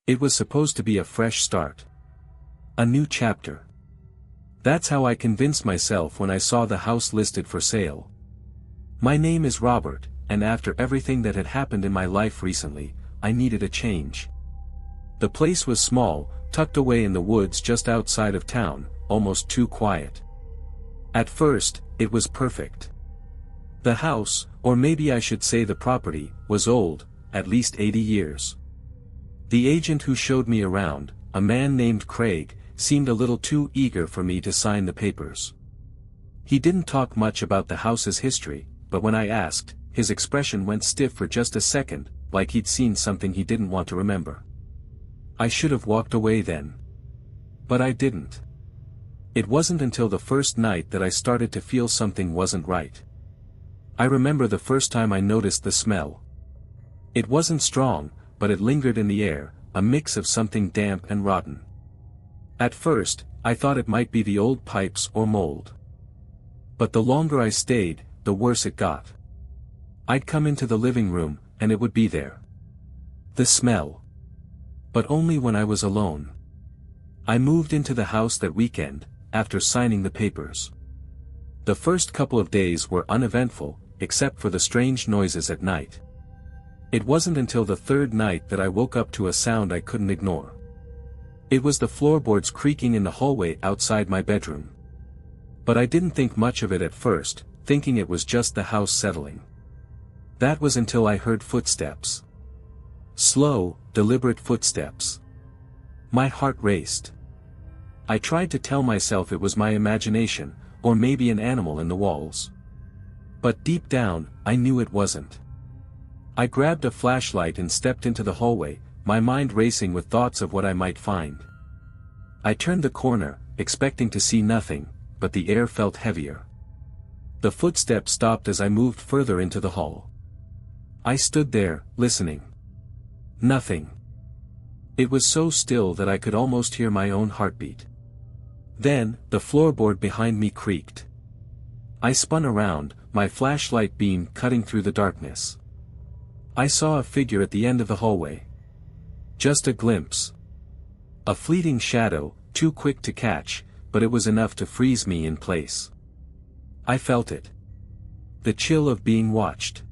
It was supposed to be a fresh start. A new chapter. That's how I convinced myself when I saw the house listed for sale. My name is Robert, and after everything that had happened in my life recently, I needed a change. The place was small, tucked away in the woods just outside of town, almost too quiet. At first, it was perfect. The house, or maybe I should say the property, was old, at least 80 years. The agent who showed me around, a man named Craig, seemed a little too eager for me to sign the papers. He didn't talk much about the house's history, but when I asked, his expression went stiff for just a second, like he'd seen something he didn't want to remember. I should have walked away then. But I didn't. It wasn't until the first night that I started to feel something wasn't right. I remember the first time I noticed the smell. It wasn't strong, but it lingered in the air, a mix of something damp and rotten. At first, I thought it might be the old pipes or mold. But the longer I stayed, the worse it got. I'd come into the living room, and it would be there. The smell. But only when I was alone. I moved into the house that weekend, after signing the papers. The first couple of days were uneventful, except for the strange noises at night. It wasn't until the third night that I woke up to a sound I couldn't ignore. It was the floorboards creaking in the hallway outside my bedroom. But I didn't think much of it at first, thinking it was just the house settling. That was until I heard footsteps. Slow, deliberate footsteps. My heart raced. I tried to tell myself it was my imagination, or maybe an animal in the walls. But deep down, I knew it wasn't. I grabbed a flashlight and stepped into the hallway, my mind racing with thoughts of what I might find. I turned the corner, expecting to see nothing, but the air felt heavier. The footsteps stopped as I moved further into the hall. I stood there, listening. Nothing. It was so still that I could almost hear my own heartbeat. Then, the floorboard behind me creaked. I spun around, my flashlight beam cutting through the darkness. I saw a figure at the end of the hallway. Just a glimpse. A fleeting shadow, too quick to catch, but it was enough to freeze me in place. I felt it. The chill of being watched.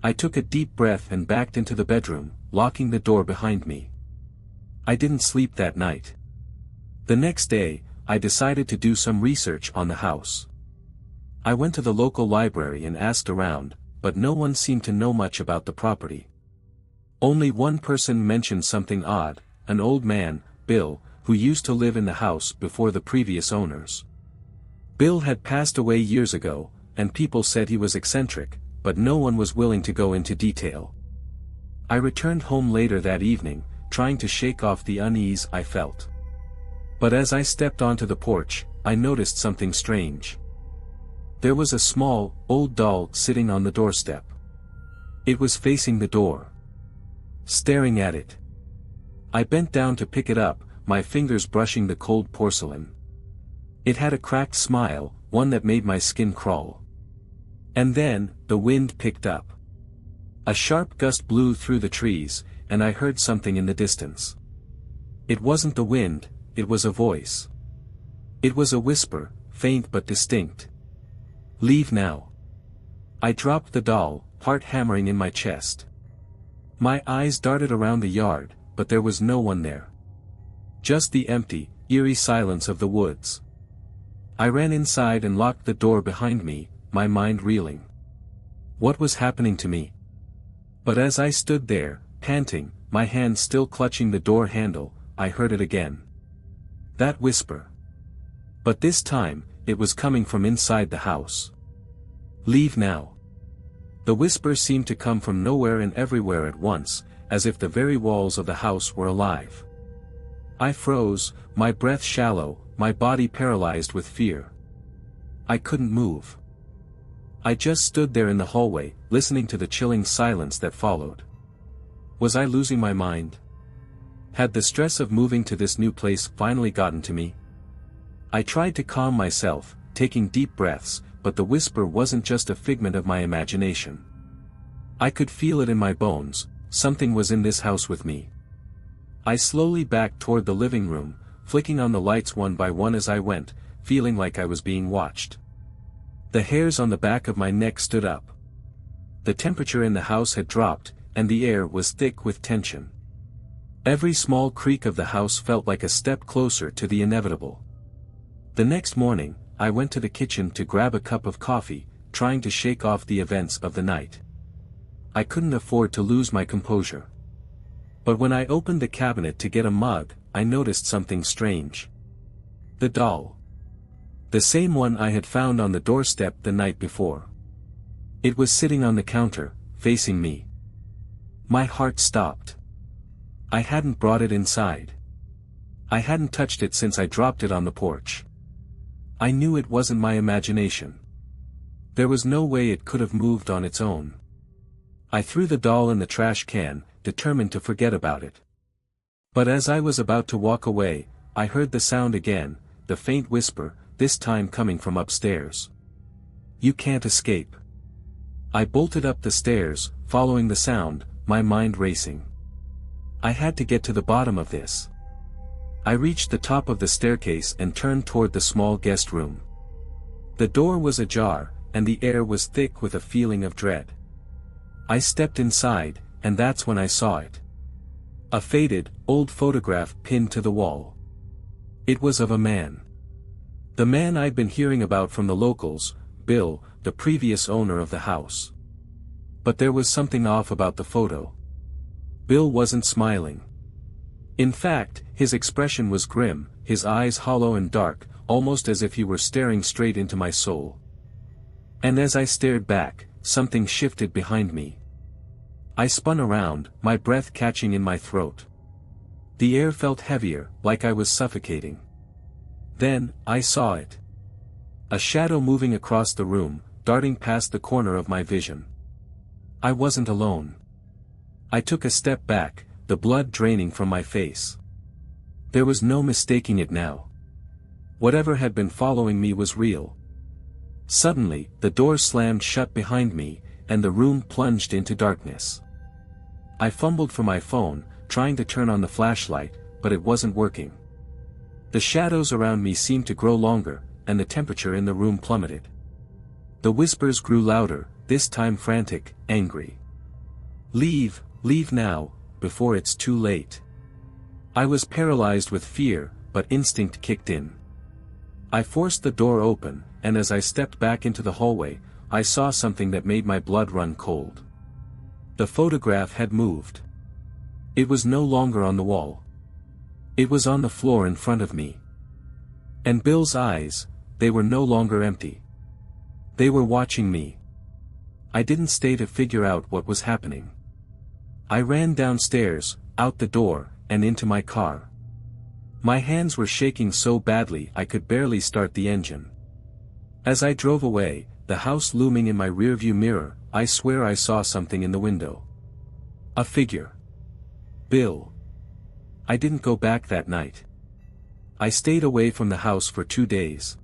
I took a deep breath and backed into the bedroom, locking the door behind me. I didn't sleep that night. The next day, I decided to do some research on the house. I went to the local library and asked around, but no one seemed to know much about the property. Only one person mentioned something odd, an old man, Bill, who used to live in the house before the previous owners. Bill had passed away years ago, and people said he was eccentric, but no one was willing to go into detail. I returned home later that evening, trying to shake off the unease I felt. But as I stepped onto the porch, I noticed something strange. There was a small, old doll sitting on the doorstep. It was facing the door. Staring at it. I bent down to pick it up, my fingers brushing the cold porcelain. It had a cracked smile, one that made my skin crawl. And then, the wind picked up. A sharp gust blew through the trees, and I heard something in the distance. It wasn't the wind, it was a voice. It was a whisper, faint but distinct. Leave now. I dropped the doll, heart hammering in my chest. My eyes darted around the yard, but there was no one there. Just the empty, eerie silence of the woods. I ran inside and locked the door behind me, my mind reeling. What was happening to me? But as I stood there, panting, my hand still clutching the door handle, I heard it again. That whisper. But this time, it was coming from inside the house. Leave now. The whisper seemed to come from nowhere and everywhere at once, as if the very walls of the house were alive. I froze, my breath shallow, my body paralyzed with fear. I couldn't move. I just stood there in the hallway, listening to the chilling silence that followed. Was I losing my mind? Had the stress of moving to this new place finally gotten to me? I tried to calm myself, taking deep breaths, but the whisper wasn't just a figment of my imagination. I could feel it in my bones, something was in this house with me. I slowly backed toward the living room, flicking on the lights one by one as I went, feeling like I was being watched. The hairs on the back of my neck stood up. The temperature in the house had dropped, and the air was thick with tension. Every small creak of the house felt like a step closer to the inevitable. The next morning, I went to the kitchen to grab a cup of coffee, trying to shake off the events of the night. I couldn't afford to lose my composure. But when I opened the cabinet to get a mug, I noticed something strange. The doll. The same one I had found on the doorstep the night before. It was sitting on the counter, facing me. My heart stopped. I hadn't brought it inside. I hadn't touched it since I dropped it on the porch. I knew it wasn't my imagination. There was no way it could have moved on its own. I threw the doll in the trash can, determined to forget about it. But as I was about to walk away, I heard the sound again, the faint whisper, this time coming from upstairs. "You can't escape." I bolted up the stairs, following the sound, my mind racing. I had to get to the bottom of this. I reached the top of the staircase and turned toward the small guest room. The door was ajar, and the air was thick with a feeling of dread. I stepped inside, and that's when I saw it. A faded, old photograph pinned to the wall. It was of a man. The man I'd been hearing about from the locals, Bill, the previous owner of the house. But there was something off about the photo. Bill wasn't smiling. In fact, his expression was grim, his eyes hollow and dark, almost as if he were staring straight into my soul. And as I stared back, something shifted behind me. I spun around, my breath catching in my throat. The air felt heavier, like I was suffocating. Then, I saw it. A shadow moving across the room, darting past the corner of my vision. I wasn't alone. I took a step back, the blood draining from my face. There was no mistaking it now. Whatever had been following me was real. Suddenly, the door slammed shut behind me, and the room plunged into darkness. I fumbled for my phone, trying to turn on the flashlight, but it wasn't working. The shadows around me seemed to grow longer, and the temperature in the room plummeted. The whispers grew louder, this time frantic, angry. "Leave, leave now, before it's too late." I was paralyzed with fear, but instinct kicked in. I forced the door open, and as I stepped back into the hallway, I saw something that made my blood run cold. The photograph had moved. It was no longer on the wall. It was on the floor in front of me. And Bill's eyes, they were no longer empty. They were watching me. I didn't stay to figure out what was happening. I ran downstairs, out the door, and into my car. My hands were shaking so badly I could barely start the engine. As I drove away, the house looming in my rearview mirror, I swear I saw something in the window. A figure. Bill. I didn't go back that night. I stayed away from the house for 2 days.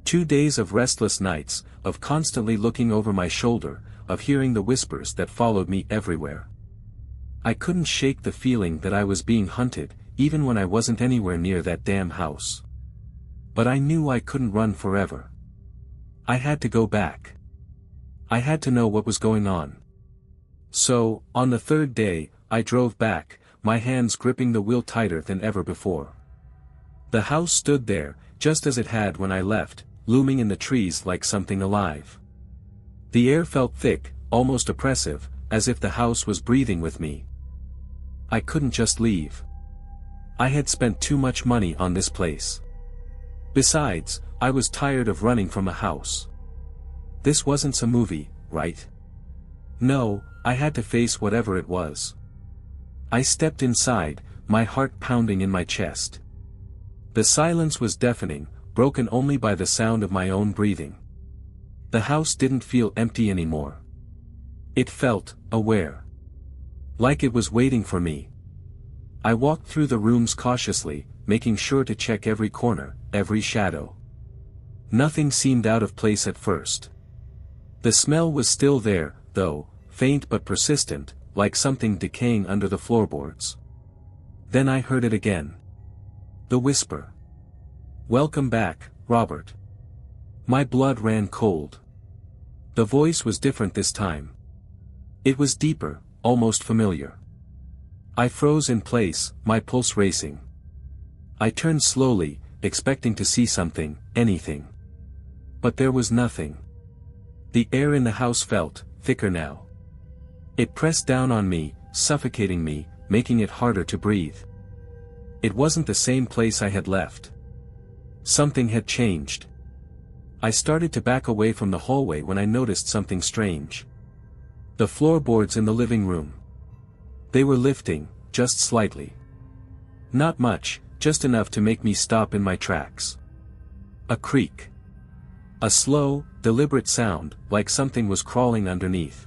2 days of restless nights, of constantly looking over my shoulder, of hearing the whispers that followed me everywhere. I couldn't shake the feeling that I was being hunted, even when I wasn't anywhere near that damn house. But I knew I couldn't run forever. I had to go back. I had to know what was going on. So, on the 3rd day, I drove back, my hands gripping the wheel tighter than ever before. The house stood there, just as it had when I left, looming in the trees like something alive. The air felt thick, almost oppressive, as if the house was breathing with me. I couldn't just leave. I had spent too much money on this place. Besides, I was tired of running from a house. This wasn't some movie, right? No, I had to face whatever it was. I stepped inside, my heart pounding in my chest. The silence was deafening, broken only by the sound of my own breathing. The house didn't feel empty anymore. It felt aware. Like it was waiting for me. I walked through the rooms cautiously, making sure to check every corner, every shadow. Nothing seemed out of place at first. The smell was still there, though, faint but persistent, like something decaying under the floorboards. Then I heard it again. The whisper. "Welcome back, Robert." My blood ran cold. The voice was different this time. It was deeper, almost familiar. I froze in place, my pulse racing. I turned slowly, expecting to see something, anything. But there was nothing. The air in the house felt thicker now. It pressed down on me, suffocating me, making it harder to breathe. It wasn't the same place I had left. Something had changed. I started to back away from the hallway when I noticed something strange. The floorboards in the living room. They were lifting, just slightly. Not much, just enough to make me stop in my tracks. A creak. A slow, deliberate sound, like something was crawling underneath.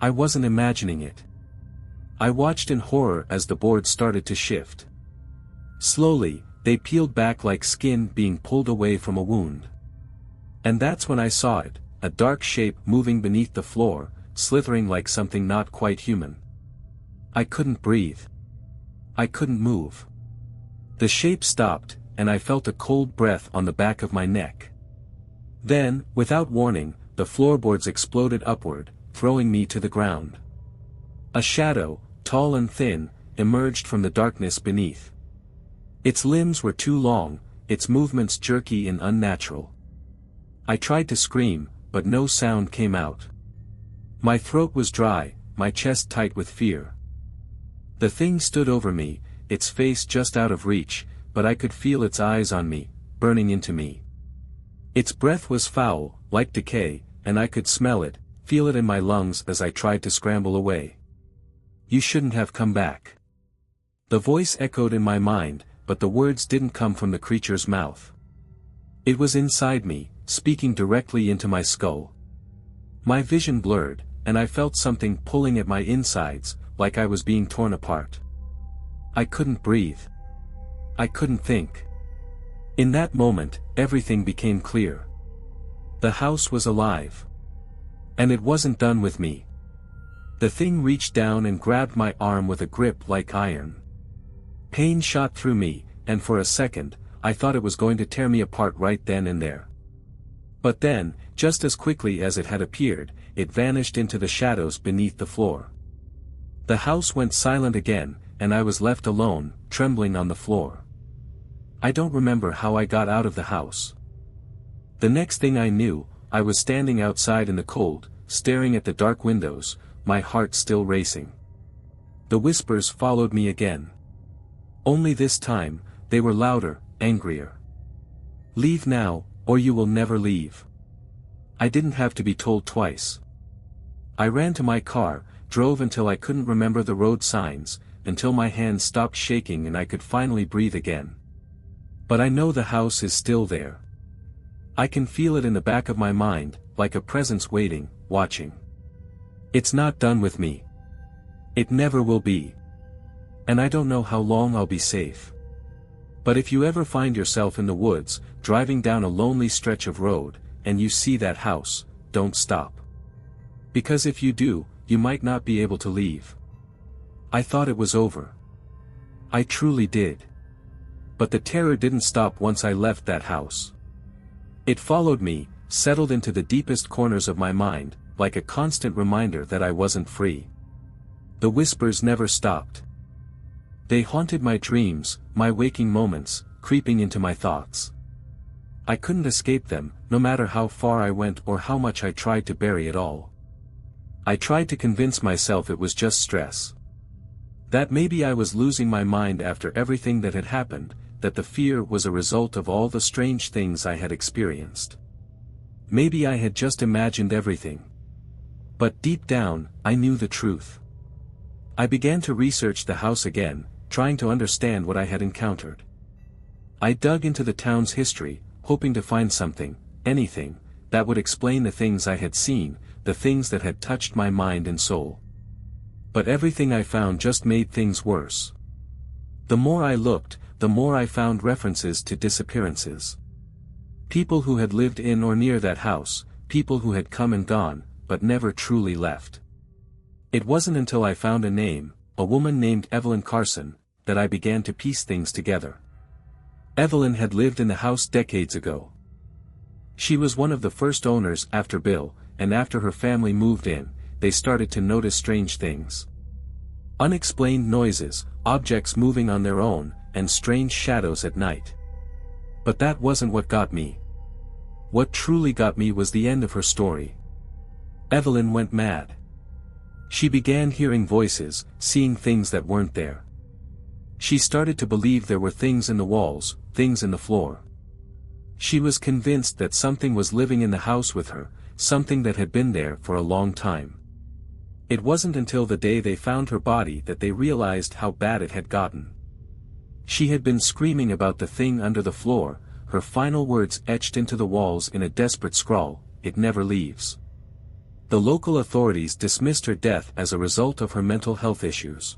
I wasn't imagining it. I watched in horror as the boards started to shift. Slowly, they peeled back like skin being pulled away from a wound. And that's when I saw it, a dark shape moving beneath the floor, slithering like something not quite human. I couldn't breathe. I couldn't move. The shape stopped, and I felt a cold breath on the back of my neck. Then, without warning, the floorboards exploded upward, throwing me to the ground. A shadow, tall and thin, emerged from the darkness beneath. Its limbs were too long, its movements jerky and unnatural. I tried to scream, but no sound came out. My throat was dry, my chest tight with fear. The thing stood over me, its face just out of reach, but I could feel its eyes on me, burning into me. Its breath was foul, like decay, and I could smell it, feel it in my lungs as I tried to scramble away. "You shouldn't have come back." The voice echoed in my mind, but the words didn't come from the creature's mouth. It was inside me, speaking directly into my skull. My vision blurred, and I felt something pulling at my insides, like I was being torn apart. I couldn't breathe. I couldn't think. In that moment, everything became clear. The house was alive. And it wasn't done with me. The thing reached down and grabbed my arm with a grip like iron. Pain shot through me, and for a second, I thought it was going to tear me apart right then and there. But then, just as quickly as it had appeared, it vanished into the shadows beneath the floor. The house went silent again, and I was left alone, trembling on the floor. I don't remember how I got out of the house. The next thing I knew, I was standing outside in the cold, staring at the dark windows, my heart still racing. The whispers followed me again. Only this time, they were louder, angrier. "Leave now, or you will never leave." I didn't have to be told twice. I ran to my car, drove until I couldn't remember the road signs, until my hands stopped shaking and I could finally breathe again. But I know the house is still there. I can feel it in the back of my mind, like a presence waiting, watching. It's not done with me. It never will be. And I don't know how long I'll be safe. But if you ever find yourself in the woods, driving down a lonely stretch of road, and you see that house, don't stop. Because if you do, you might not be able to leave. I thought it was over. I truly did. But the terror didn't stop once I left that house. It followed me, settled into the deepest corners of my mind, like a constant reminder that I wasn't free. The whispers never stopped. They haunted my dreams, my waking moments, creeping into my thoughts. I couldn't escape them, no matter how far I went or how much I tried to bury it all. I tried to convince myself it was just stress. That maybe I was losing my mind after everything that had happened, that the fear was a result of all the strange things I had experienced. Maybe I had just imagined everything. But deep down, I knew the truth. I began to research the house again, trying to understand what I had encountered. I dug into the town's history, hoping to find something, anything, that would explain the things I had seen, the things that had touched my mind and soul. But everything I found just made things worse. The more I looked, the more I found references to disappearances. People who had lived in or near that house, people who had come and gone, but never truly left. It wasn't until I found a name, a woman named Evelyn Carson, that I began to piece things together. Evelyn had lived in the house decades ago. She was one of the first owners after Bill, and after her family moved in, they started to notice strange things. Unexplained noises, objects moving on their own, and strange shadows at night. But that wasn't what got me. What truly got me was the end of her story. Evelyn went mad. She began hearing voices, seeing things that weren't there. She started to believe there were things in the walls, things in the floor. She was convinced that something was living in the house with her, something that had been there for a long time. It wasn't until the day they found her body that they realized how bad it had gotten. She had been screaming about the thing under the floor, her final words etched into the walls in a desperate scrawl, "It never leaves." The local authorities dismissed her death as a result of her mental health issues.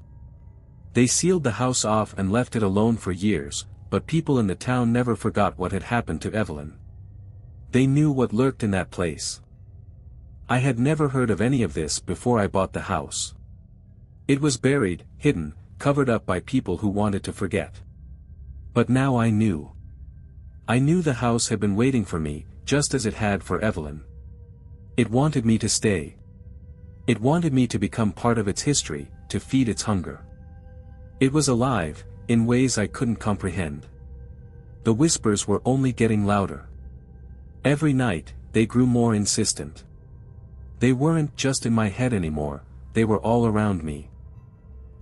They sealed the house off and left it alone for years, but people in the town never forgot what had happened to Evelyn. They knew what lurked in that place. I had never heard of any of this before I bought the house. It was buried, hidden, covered up by people who wanted to forget. But now I knew. I knew the house had been waiting for me, just as it had for Evelyn. It wanted me to stay. It wanted me to become part of its history, to feed its hunger. It was alive, in ways I couldn't comprehend. The whispers were only getting louder. Every night, they grew more insistent. They weren't just in my head anymore, they were all around me.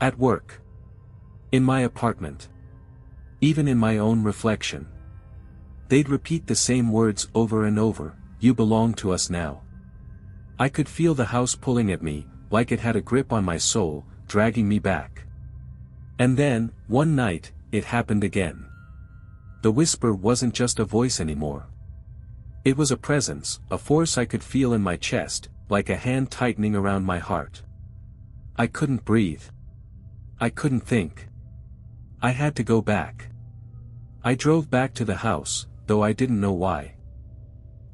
At work. In my apartment. Even in my own reflection. They'd repeat the same words over and over, "You belong to us now." I could feel the house pulling at me, like it had a grip on my soul, dragging me back. And then, one night, it happened again. The whisper wasn't just a voice anymore. It was a presence, a force I could feel in my chest, like a hand tightening around my heart. I couldn't breathe. I couldn't think. I had to go back. I drove back to the house, though I didn't know why.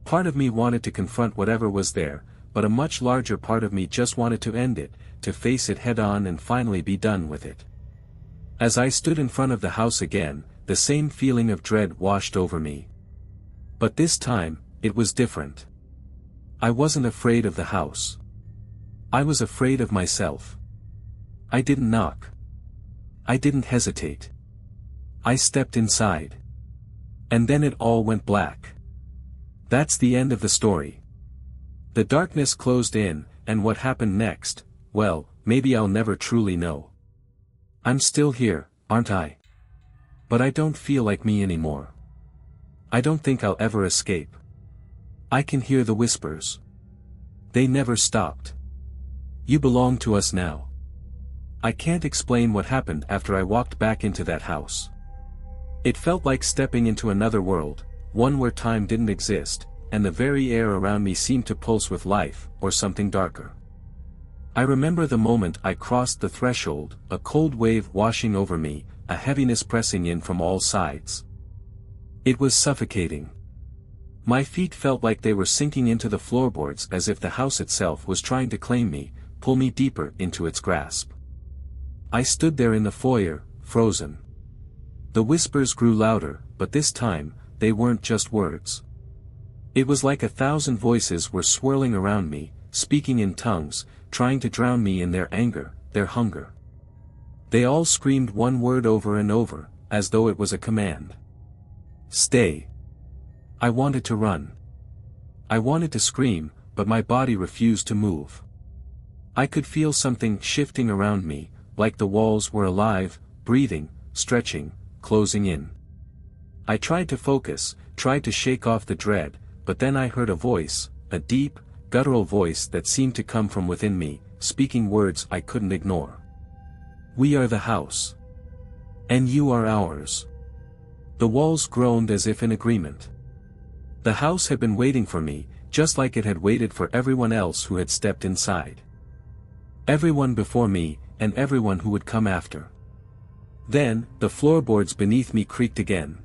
Part of me wanted to confront whatever was there, but a much larger part of me just wanted to end it, to face it head-on and finally be done with it. As I stood in front of the house again, the same feeling of dread washed over me. But this time, it was different. I wasn't afraid of the house. I was afraid of myself. I didn't knock. I didn't hesitate. I stepped inside. And then it all went black. That's the end of the story. The darkness closed in, and what happened next, well, maybe I'll never truly know. I'm still here, aren't I? But I don't feel like me anymore. I don't think I'll ever escape. I can hear the whispers. They never stopped. You belong to us now. I can't explain what happened after I walked back into that house. It felt like stepping into another world, one where time didn't exist, and the very air around me seemed to pulse with life, or something darker. I remember the moment I crossed the threshold, a cold wave washing over me, a heaviness pressing in from all sides. It was suffocating. My feet felt like they were sinking into the floorboards as if the house itself was trying to claim me, pull me deeper into its grasp. I stood there in the foyer, frozen. The whispers grew louder, but this time, they weren't just words. It was like 1,000 voices were swirling around me, speaking in tongues, trying to drown me in their anger, their hunger. They all screamed one word over and over, as though it was a command. Stay. I wanted to run. I wanted to scream, but my body refused to move. I could feel something shifting around me, like the walls were alive, breathing, stretching, closing in. I tried to focus, tried to shake off the dread, but then I heard a voice, a deep, guttural voice that seemed to come from within me, speaking words I couldn't ignore. We are the house. And you are ours. The walls groaned as if in agreement. The house had been waiting for me, just like it had waited for everyone else who had stepped inside. Everyone before me, and everyone who would come after. Then, the floorboards beneath me creaked again.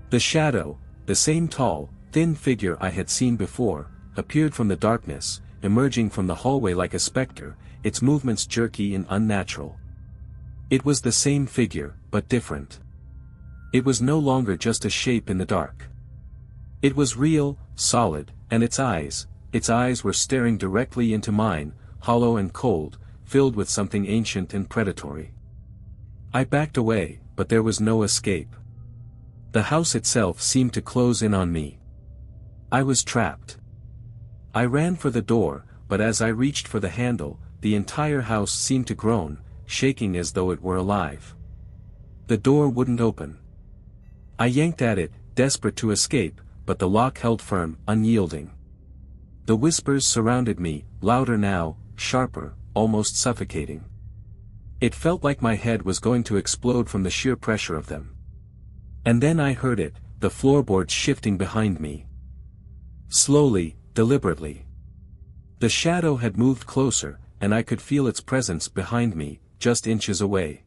The shadow, the same tall, thin figure I had seen before, appeared from the darkness, emerging from the hallway like a specter, its movements jerky and unnatural. It was the same figure, but different. It was no longer just a shape in the dark. It was real, solid, and its eyes were staring directly into mine, hollow and cold, filled with something ancient and predatory. I backed away, but there was no escape. The house itself seemed to close in on me. I was trapped. I ran for the door, but as I reached for the handle, the entire house seemed to groan, shaking as though it were alive. The door wouldn't open. I yanked at it, desperate to escape, but the lock held firm, unyielding. The whispers surrounded me, louder now, sharper, almost suffocating. It felt like my head was going to explode from the sheer pressure of them. And then I heard it, the floorboards shifting behind me. Slowly, deliberately. The shadow had moved closer, and I could feel its presence behind me, just inches away.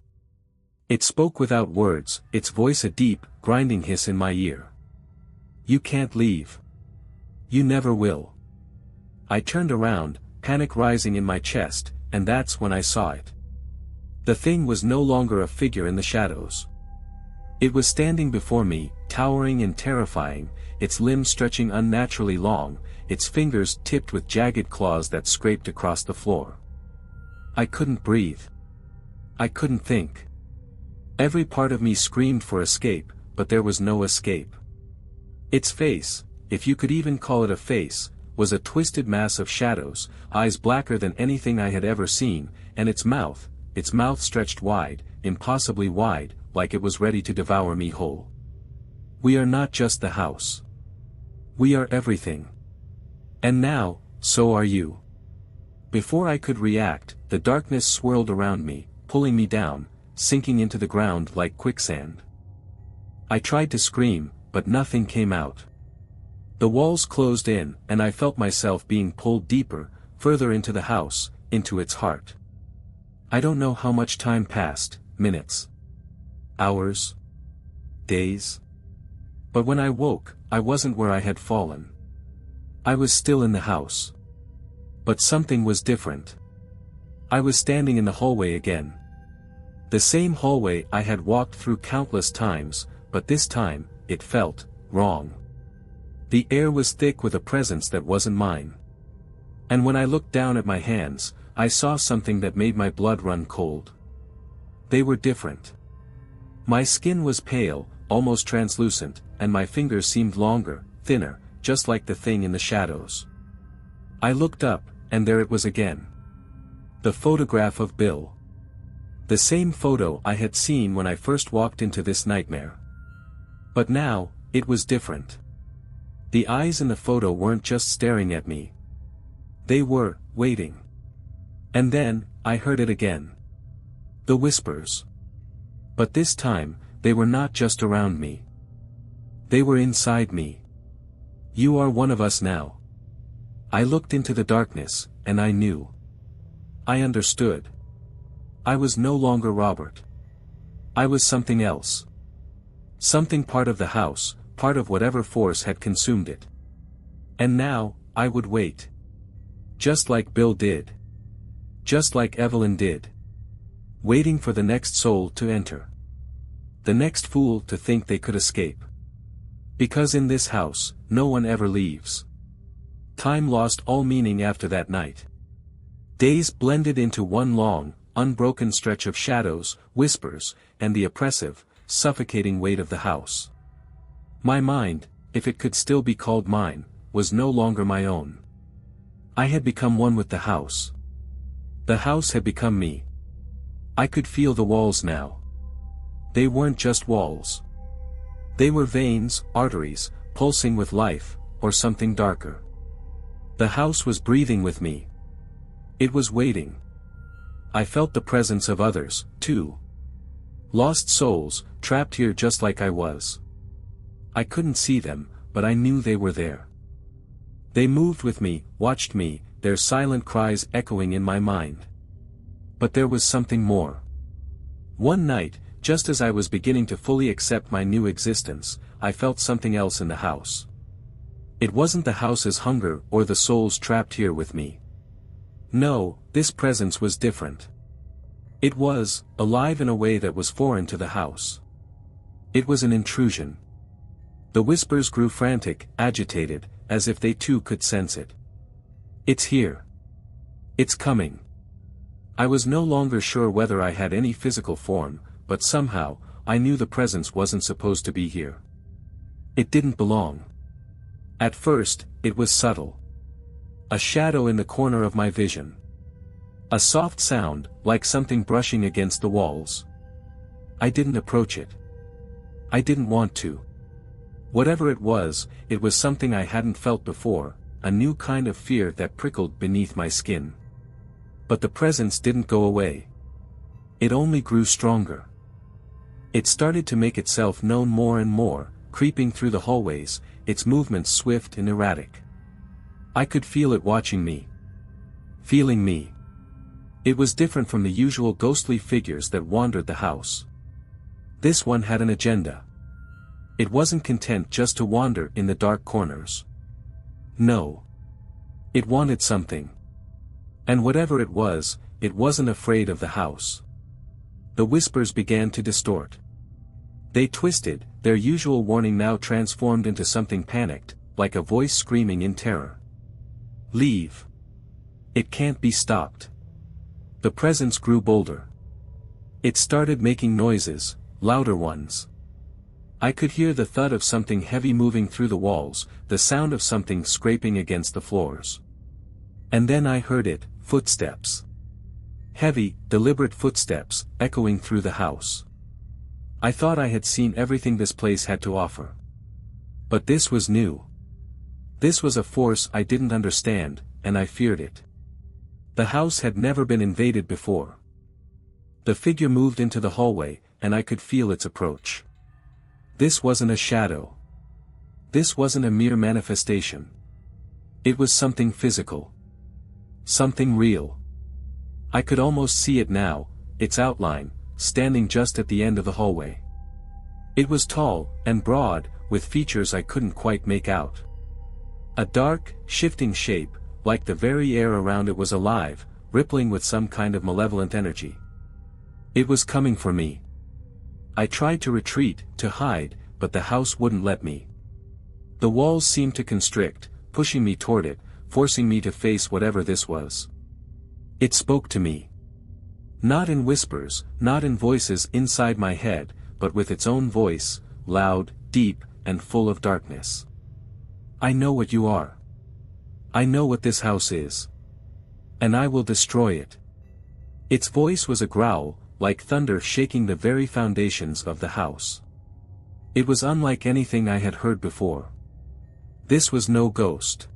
It spoke without words, its voice a deep, grinding hiss in my ear. "You can't leave. You never will." I turned around, panic rising in my chest, and that's when I saw it. The thing was no longer a figure in the shadows. It was standing before me, towering and terrifying, its limbs stretching unnaturally long, its fingers tipped with jagged claws that scraped across the floor. I couldn't breathe. I couldn't think. Every part of me screamed for escape, but there was no escape. Its face, if you could even call it a face, was a twisted mass of shadows, eyes blacker than anything I had ever seen, and its mouth stretched wide, impossibly wide, like it was ready to devour me whole. We are not just the house. We are everything. And now, so are you. Before I could react, the darkness swirled around me, pulling me down, sinking into the ground like quicksand. I tried to scream, but nothing came out. The walls closed in, and I felt myself being pulled deeper, further into the house, into its heart. I don't know how much time passed, minutes. Hours. Days. But when I woke, I wasn't where I had fallen. I was still in the house. But something was different. I was standing in the hallway again. The same hallway I had walked through countless times, but this time, it felt wrong. The air was thick with a presence that wasn't mine. And when I looked down at my hands, I saw something that made my blood run cold. They were different. My skin was pale, almost translucent, and my fingers seemed longer, thinner, just like the thing in the shadows. I looked up, and there it was again. The photograph of Bill. The same photo I had seen when I first walked into this nightmare. But now, it was different. The eyes in the photo weren't just staring at me. They were, waiting. And then, I heard it again. The whispers. But this time, they were not just around me. They were inside me. "You are one of us now." I looked into the darkness, and I knew. I understood. I was no longer Robert. I was something else. Something part of the house, part of whatever force had consumed it. And now, I would wait. Just like Bill did. Just like Evelyn did. Waiting for the next soul to enter. The next fool to think they could escape. Because in this house, no one ever leaves. Time lost all meaning after that night. Days blended into one long, unbroken stretch of shadows, whispers, and the oppressive, suffocating weight of the house. My mind, if it could still be called mine, was no longer my own. I had become one with the house. The house had become me. I could feel the walls now. They weren't just walls. They were veins, arteries, pulsing with life, or something darker. The house was breathing with me. It was waiting. I felt the presence of others, too. Lost souls, trapped here just like I was. I couldn't see them, but I knew they were there. They moved with me, watched me, their silent cries echoing in my mind. But there was something more. One night, just as I was beginning to fully accept my new existence, I felt something else in the house. It wasn't the house's hunger or the souls trapped here with me. No, this presence was different. It was, alive in a way that was foreign to the house. It was an intrusion. The whispers grew frantic, agitated, as if they too could sense it. It's here. It's coming. I was no longer sure whether I had any physical form, but somehow, I knew the presence wasn't supposed to be here. It didn't belong. At first, it was subtle. A shadow in the corner of my vision. A soft sound, like something brushing against the walls. I didn't approach it. I didn't want to. Whatever it was something I hadn't felt before, a new kind of fear that prickled beneath my skin. But the presence didn't go away. It only grew stronger. It started to make itself known more and more, creeping through the hallways, its movements swift and erratic. I could feel it watching me. Feeling me. It was different from the usual ghostly figures that wandered the house. This one had an agenda. It wasn't content just to wander in the dark corners. No. It wanted something. And whatever it wasn't afraid of the house. The whispers began to distort. They twisted, their usual warning now transformed into something panicked, like a voice screaming in terror. Leave. It can't be stopped. The presence grew bolder. It started making noises, louder ones. I could hear the thud of something heavy moving through the walls, the sound of something scraping against the floors. And then I heard it, footsteps. Heavy, deliberate footsteps, echoing through the house. I thought I had seen everything this place had to offer. But this was new. This was a force I didn't understand, and I feared it. The house had never been invaded before. The figure moved into the hallway, and I could feel its approach. This wasn't a shadow. This wasn't a mere manifestation. It was something physical. Something real. I could almost see it now, its outline, standing just at the end of the hallway. It was tall, and broad, with features I couldn't quite make out. A dark, shifting shape, like the very air around it was alive, rippling with some kind of malevolent energy. It was coming for me. I tried to retreat, to hide, but the house wouldn't let me. The walls seemed to constrict, pushing me toward it, forcing me to face whatever this was. It spoke to me. Not in whispers, not in voices inside my head, but with its own voice, loud, deep, and full of darkness. I know what you are. I know what this house is. And I will destroy it. Its voice was a growl, like thunder shaking the very foundations of the house. It was unlike anything I had heard before. This was no ghost.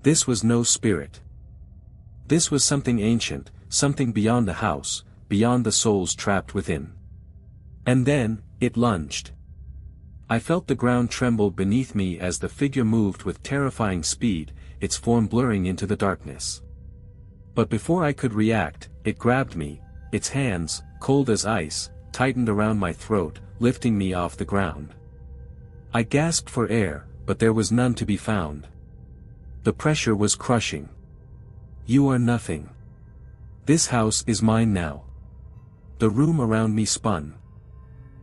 This was no spirit. This was something ancient, something beyond the house, beyond the souls trapped within. And then, it lunged. I felt the ground tremble beneath me as the figure moved with terrifying speed, its form blurring into the darkness. But before I could react, it grabbed me, its hands, cold as ice, tightened around my throat, lifting me off the ground. I gasped for air, but there was none to be found. The pressure was crushing. You are nothing. This house is mine now. The room around me spun.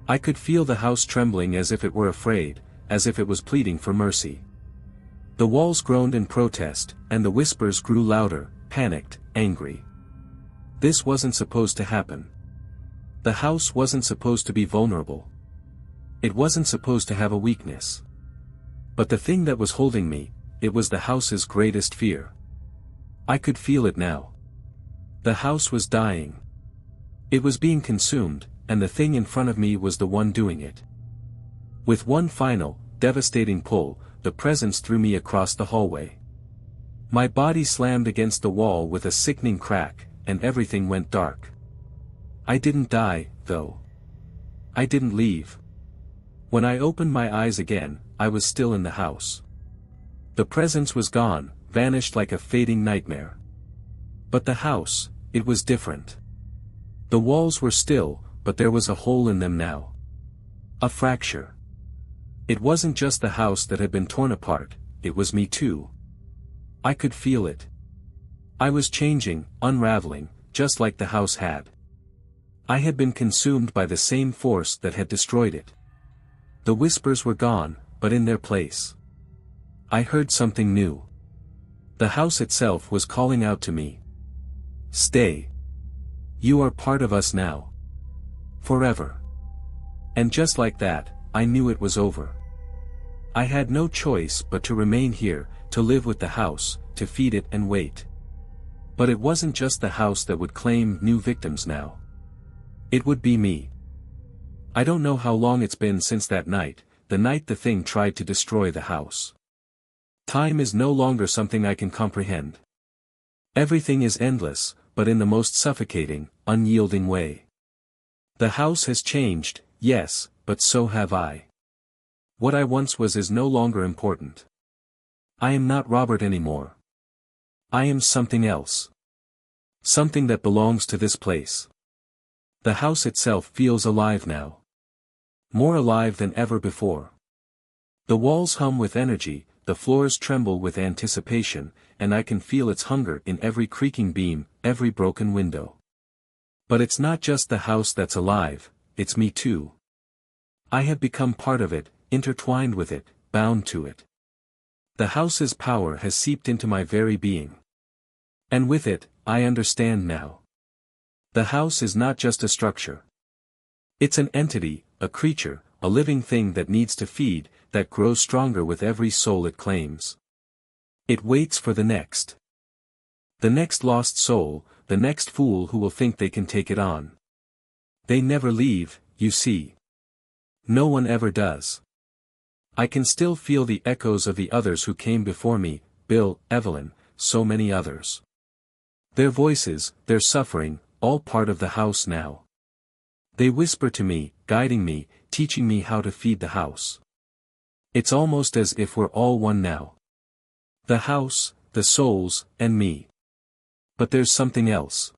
I could feel the house trembling as if it were afraid, as if it was pleading for mercy. The walls groaned in protest, and the whispers grew louder, panicked, angry. This wasn't supposed to happen. The house wasn't supposed to be vulnerable. It wasn't supposed to have a weakness. But the thing that was holding me, it was the house's greatest fear. I could feel it now. The house was dying. It was being consumed, and the thing in front of me was the one doing it. With one final, devastating pull, the presence threw me across the hallway. My body slammed against the wall with a sickening crack, and everything went dark. I didn't die, though. I didn't leave. When I opened my eyes again, I was still in the house. The presence was gone, vanished like a fading nightmare. But the house, it was different. The walls were still, but there was a hole in them now. A fracture. It wasn't just the house that had been torn apart, it was me too. I could feel it. I was changing, unraveling, just like the house had. I had been consumed by the same force that had destroyed it. The whispers were gone, but in their place, I heard something new. The house itself was calling out to me. Stay. You are part of us now. Forever. And just like that, I knew it was over. I had no choice but to remain here, to live with the house, to feed it and wait. But it wasn't just the house that would claim new victims now. It would be me. I don't know how long it's been since that night, the night the thing tried to destroy the house. Time is no longer something I can comprehend. Everything is endless, but in the most suffocating, unyielding way. The house has changed, yes, but so have I. What I once was is no longer important. I am not Robert anymore. I am something else. Something that belongs to this place. The house itself feels alive now. More alive than ever before. The walls hum with energy, the floors tremble with anticipation, and I can feel its hunger in every creaking beam, every broken window. But it's not just the house that's alive, it's me too. I have become part of it, intertwined with it, bound to it. The house's power has seeped into my very being. And with it, I understand now. The house is not just a structure. It's an entity, a creature, a living thing that needs to feed, that grows stronger with every soul it claims. It waits for the next. The next lost soul, the next fool who will think they can take it on. They never leave, you see. No one ever does. I can still feel the echoes of the others who came before me, Bill, Evelyn, so many others. Their voices, their suffering, all part of the house now. They whisper to me, guiding me, teaching me how to feed the house. It's almost as if we're all one now. The house, the souls, and me. But there's something else.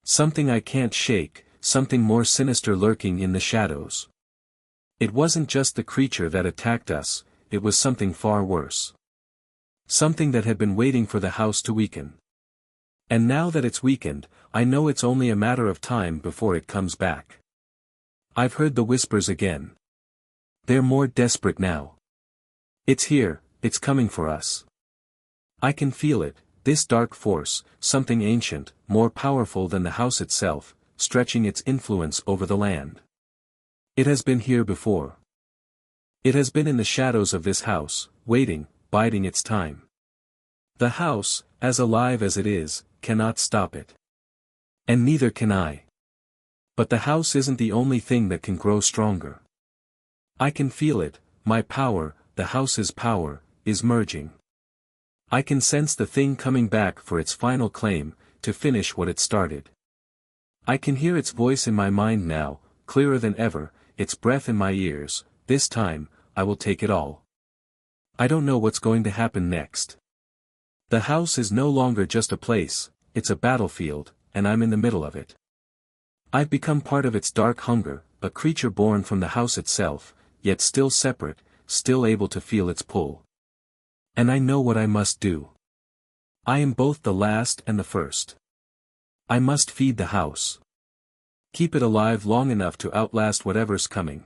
Something I can't shake, something more sinister lurking in the shadows. It wasn't just the creature that attacked us, it was something far worse. Something that had been waiting for the house to weaken. And now that it's weakened, I know it's only a matter of time before it comes back. I've heard the whispers again. They're more desperate now. It's here, it's coming for us. I can feel it, this dark force, something ancient, more powerful than the house itself, stretching its influence over the land. It has been here before. It has been in the shadows of this house, waiting, biding its time. The house, as alive as it is, cannot stop it. And neither can I. But the house isn't the only thing that can grow stronger. I can feel it, my power, the house's power, is merging. I can sense the thing coming back for its final claim, to finish what it started. I can hear its voice in my mind now, clearer than ever, its breath in my ears. This time, I will take it all. I don't know what's going to happen next. The house is no longer just a place, it's a battlefield, and I'm in the middle of it. I've become part of its dark hunger, a creature born from the house itself, yet still separate, still able to feel its pull. And I know what I must do. I am both the last and the first. I must feed the house. Keep it alive long enough to outlast whatever's coming.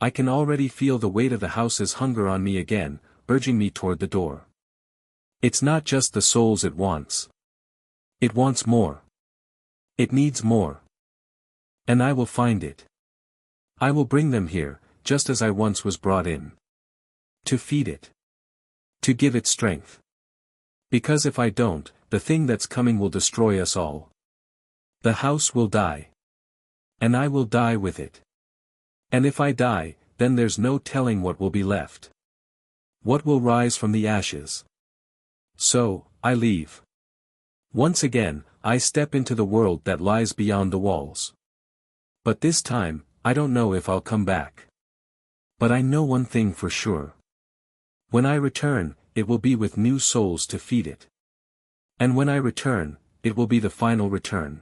I can already feel the weight of the house's hunger on me again, urging me toward the door. It's not just the souls it wants. It wants more. It needs more. And I will find it. I will bring them here, just as I once was brought in. To feed it. To give it strength. Because if I don't, the thing that's coming will destroy us all. The house will die. And I will die with it. And if I die, then there's no telling what will be left. What will rise from the ashes. So, I leave. Once again, I step into the world that lies beyond the walls. But this time, I don't know if I'll come back. But I know one thing for sure. When I return, it will be with new souls to feed it. And when I return, it will be the final return.